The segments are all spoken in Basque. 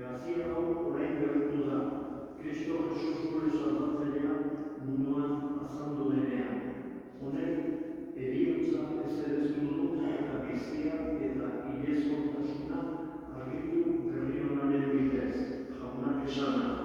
Grazia hau orain berritu da, Kristo Jesus gure salbatzailea munduan azaldu denean. Honek, heriotza ezereztu du eta bizia eta ilezkortasuna argitu berri onaren bidez. Jaunak esana.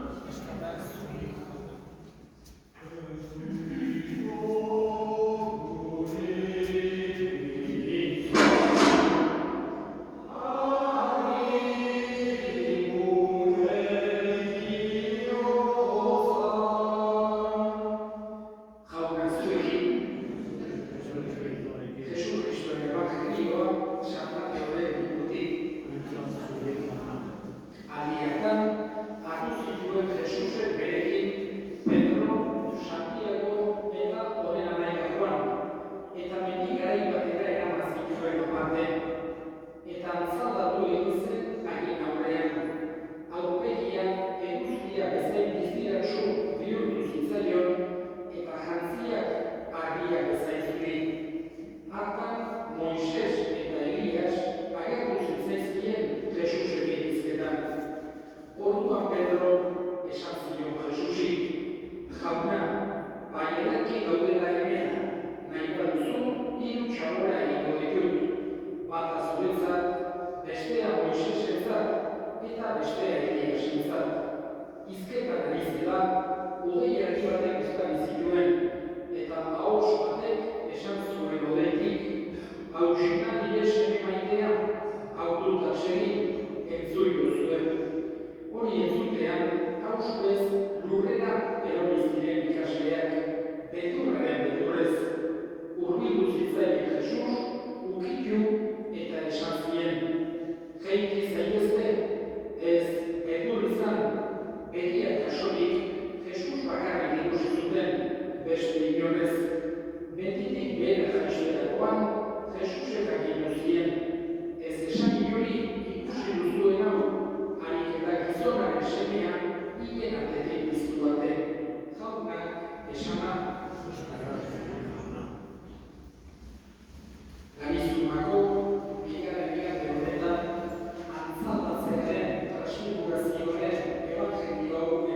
Transfigurazioaren ebangelio hau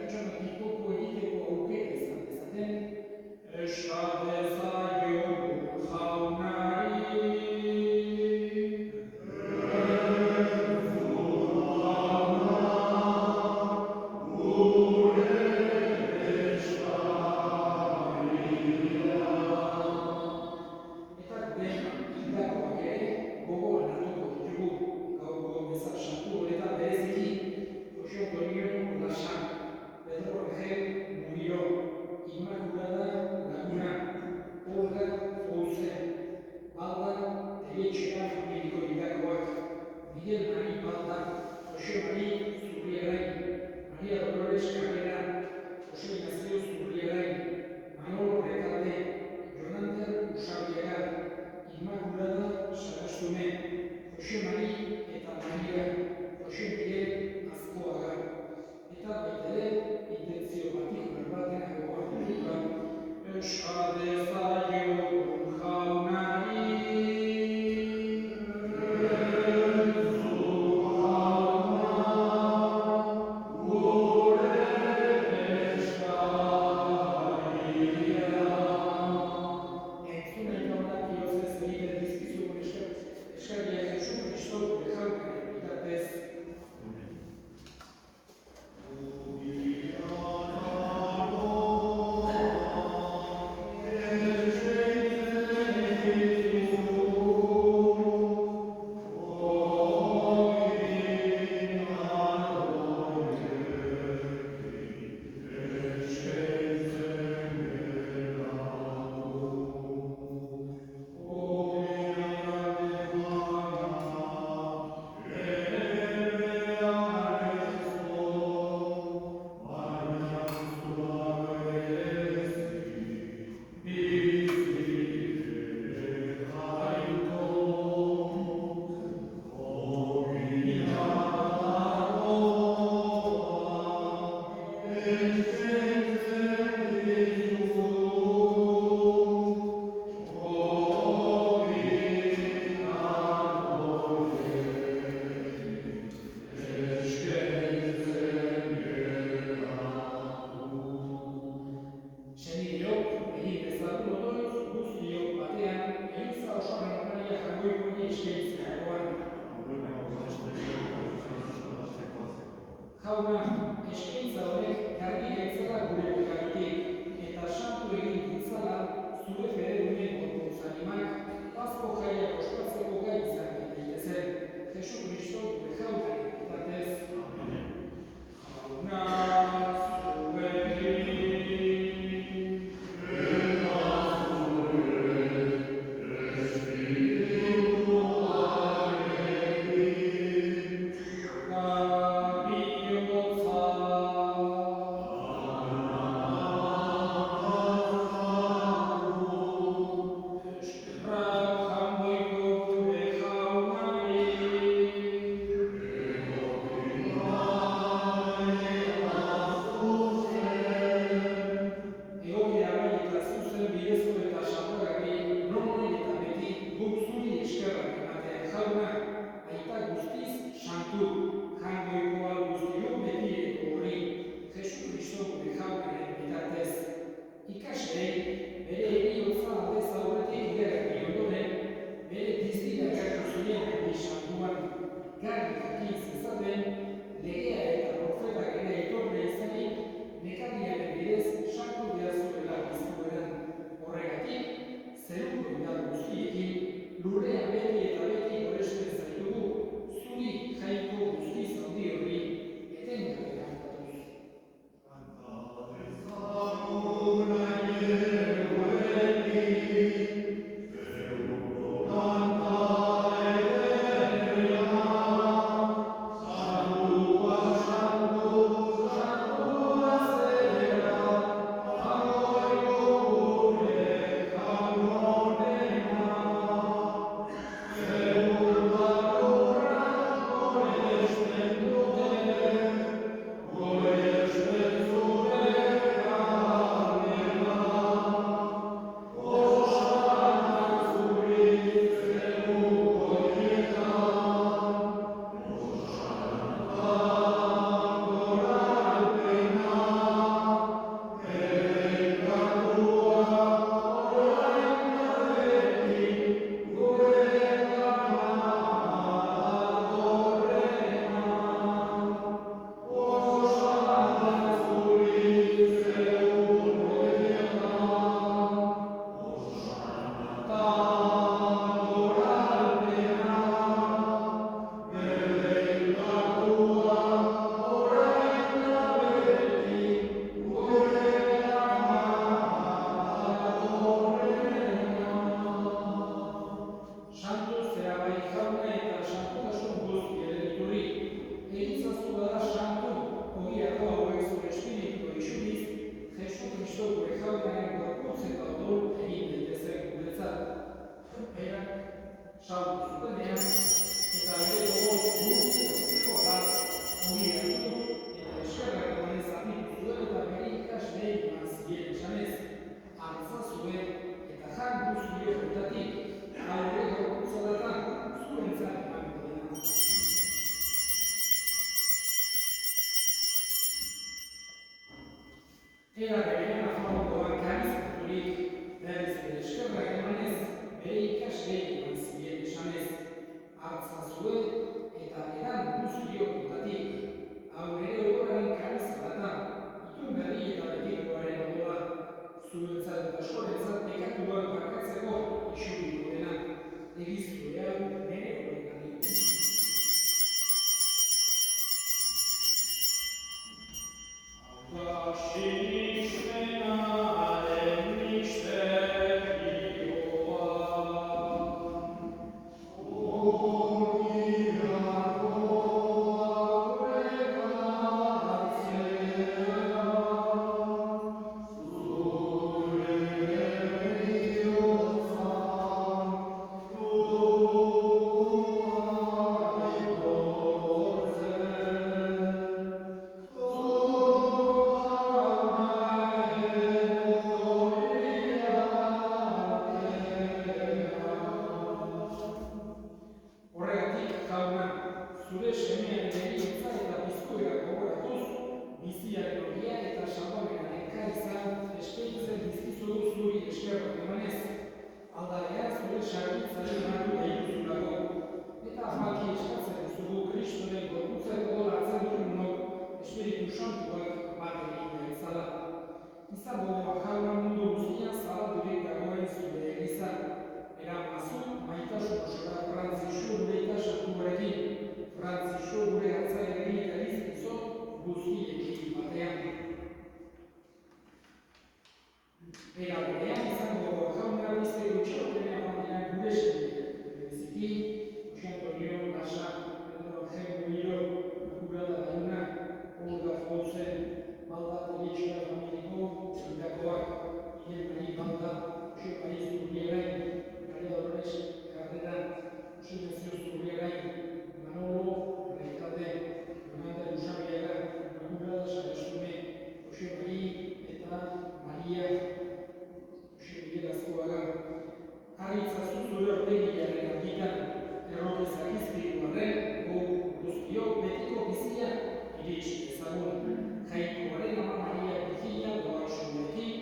pertsonatik topo egiteko aukera izan dezaten, eska dezaiogun jaunari. Eta gure hildakoak ere gogoan hartuko ditugu gaurko meza santu honetan bereziki José Antonio Lasan, Pedro Angel Murillo, Inmaculada Laguna, Olga Fouzen, Balda Telletxea familiko hildakoak, Miguel Mari Balda, José Mari Zurriarain, María Dolores Carrera, José Ignacio Zurriarain, Manolo Recalde, Jonander Usabiaga, Inmaculada Sagastume, José Mari eta Maria, José Miguel Azkoaga, eta baita ere, intentzio partikular baten agoan dituta, Euska dezaiogun jaunari. Jauna, eskaintza horrek garbi Era berean afamakoan karizmaturik berriz bere eskerrak emanez, bere ikasleei eman zien esanez, hartzazue eta edan guztiok dudatik, hau nire odoraren karizma da, itun berri eta betikoaren odoa, zuentzat eta askorentzat bekatuak bakatzeko isuriko dena, egiztu hau nire horregatik. Zure semearen heriotza eta bizkoera gogoratuz, biziaren ogia eta salbamenaren izan eskaintzen dizkizugu zuri eskerrak emanez, aldarean zure sarbitzaren matu daitzulako, eta amaki eskatzen duzugu Kristoren gorputzen odoratzen dugunok Espiritu Santuak bat egin gaitzala. Izango da jauna mundu guztian zabaldurik dagoen zure egizan, eramazu maitasun osora Frantzisku gure ikasantuarekin, Frantzisku gure hartzaileari eta izkizot guztiekin batean. Era berean izango jauna bizteko txortena batean gure eskenean. Bereziki, Jose Antonio, Lasa, Pedro Angel Murillo, Kurada Dauna, Olga Fauzen, Balda Telietxoa familiko, Zundakoak, Miguel Mari Balda, Jose Paiz Zurriarain, Maria Dolores Carrera, Jose Nazio Zurriarain, Manolo, Reikade, Fernanda Lusabiaga, Kurada Sarestume, Jose Mari eta Maria, Jose Miguel Azkoaga. Arritzazu zure ortegiaren argitan, errokizak izpiru arren, guztiok betiko bizia iritsi ezagun. Jainkoaren ama Maria Virginia doaxuekin,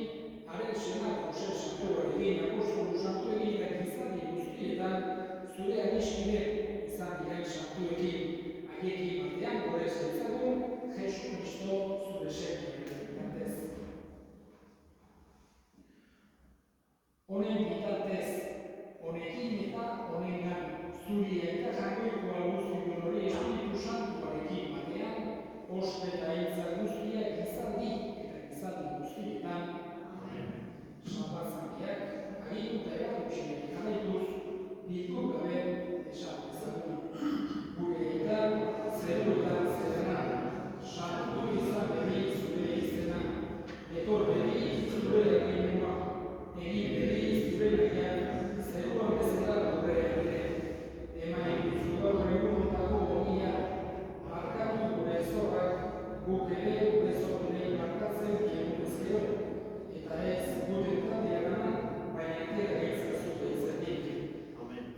haren senak Jose Santuarekin, apostolu santuekin eta gizadi guztietan, zure adiskide izan diren santuekin, haiekin batean gorez ezagun, Jesu Kristo zure sekeren bitartez. Honen bitartez, honekin eta honengan, zuri eta jakoikoa guztiun hori Espiritu Santuarekin batean, ospe eta hitza guztiak gizaldi eta gizaldi guztietan, salbatzakiak agitu eta erakutxiak jarraituz, bilkok gabe esan ezagun. Gure eta zeruetan zerena, santu izan berri zure izena, etor berri zure errimua, egin berri zure legean, zeruan bezala aurrean ere. Emain zugaur egunontako ogia, markatu gure zorrak, guk ere gure zorrei markatzen diegu ezkero, eta ez gure taldearana, baina atera gaitzazu gaitzatik.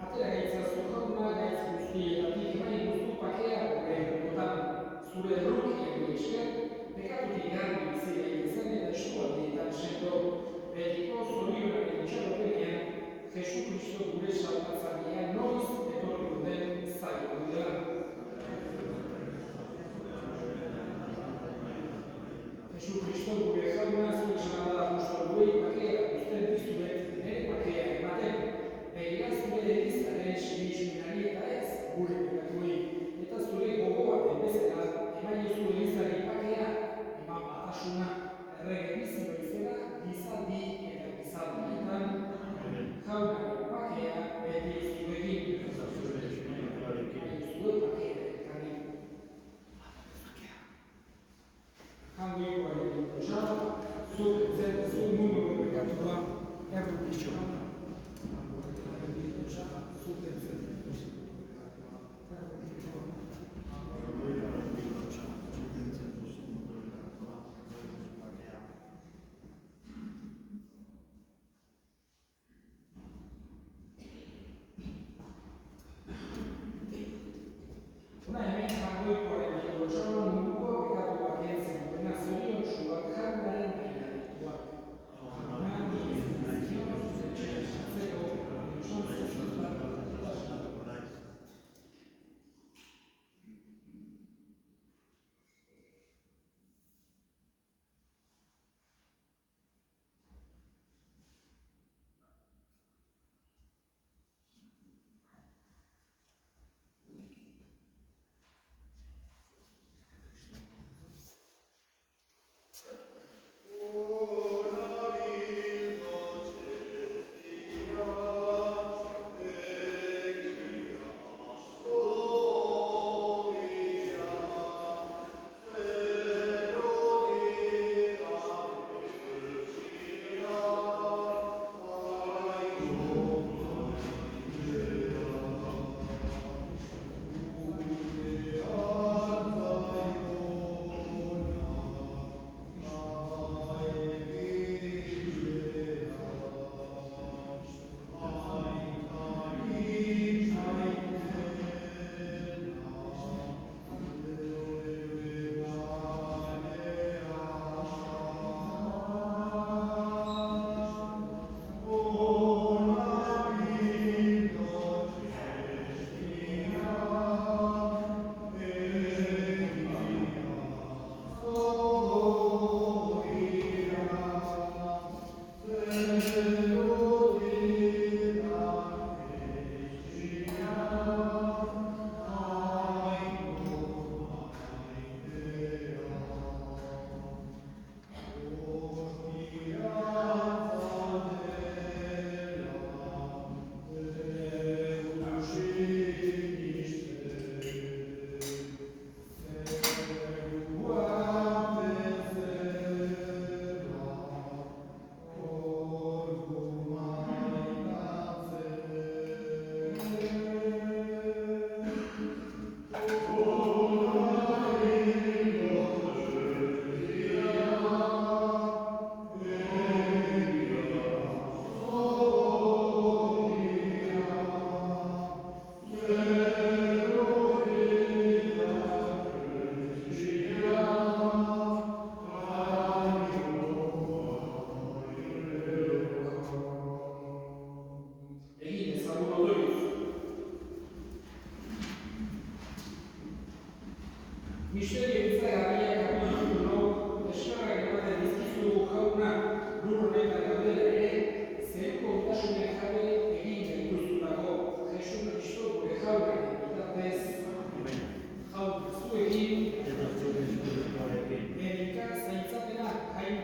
Atera gaitzazu jauna gaitz guztietatik, emain guztu pakea gure egunotan, zure errukiak esker, bekatutik garbi bizi gaitezen eta eskualdietan sendo, betiko zorioaren itxaropenean, Jesu Kristo gure salbatzailea noiz etorriko den zailo dela. Jesu Kristo gure jauna zure sanada apostoluei bakea guztien dizuet nire bakea ematen, begira zure egizaren sinisminari eta ez gure bekatuei, eta zure gogoa bezala emaiozu egizari bakea, eman batasuna, errege biziro izena, gizaldi eta gizaldietan, jaunaren bakea beti zuekin. Zue bakea ekarri. Jangoikoa egin dutxar, zuk zen zu mundu bekatua errukitxoa. Zuk zen. Una hemen jangoikoaren egin dutxarra munduko bekatu bakientzen duena zorion suak jaunaren baina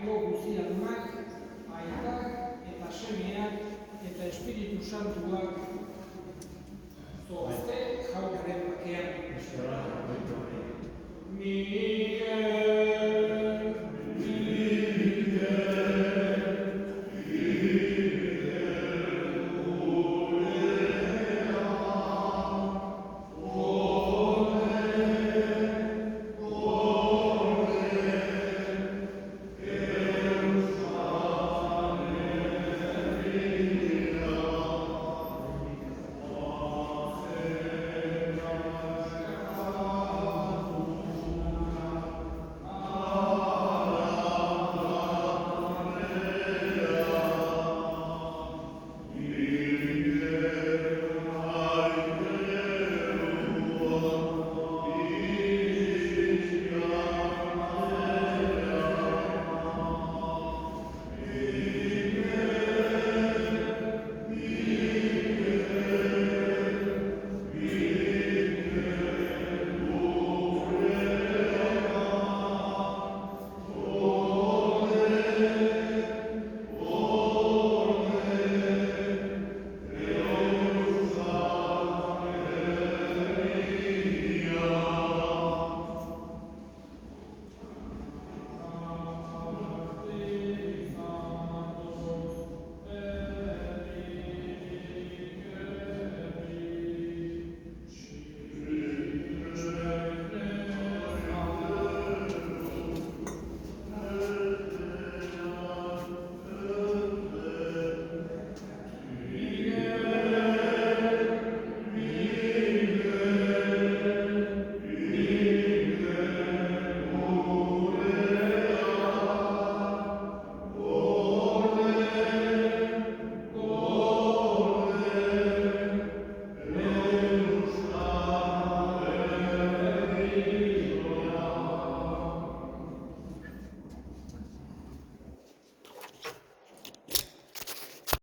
Mahaiko guziadunak, aitak eta semeak eta Espiritu Santuak zoazte jaunaren bakean.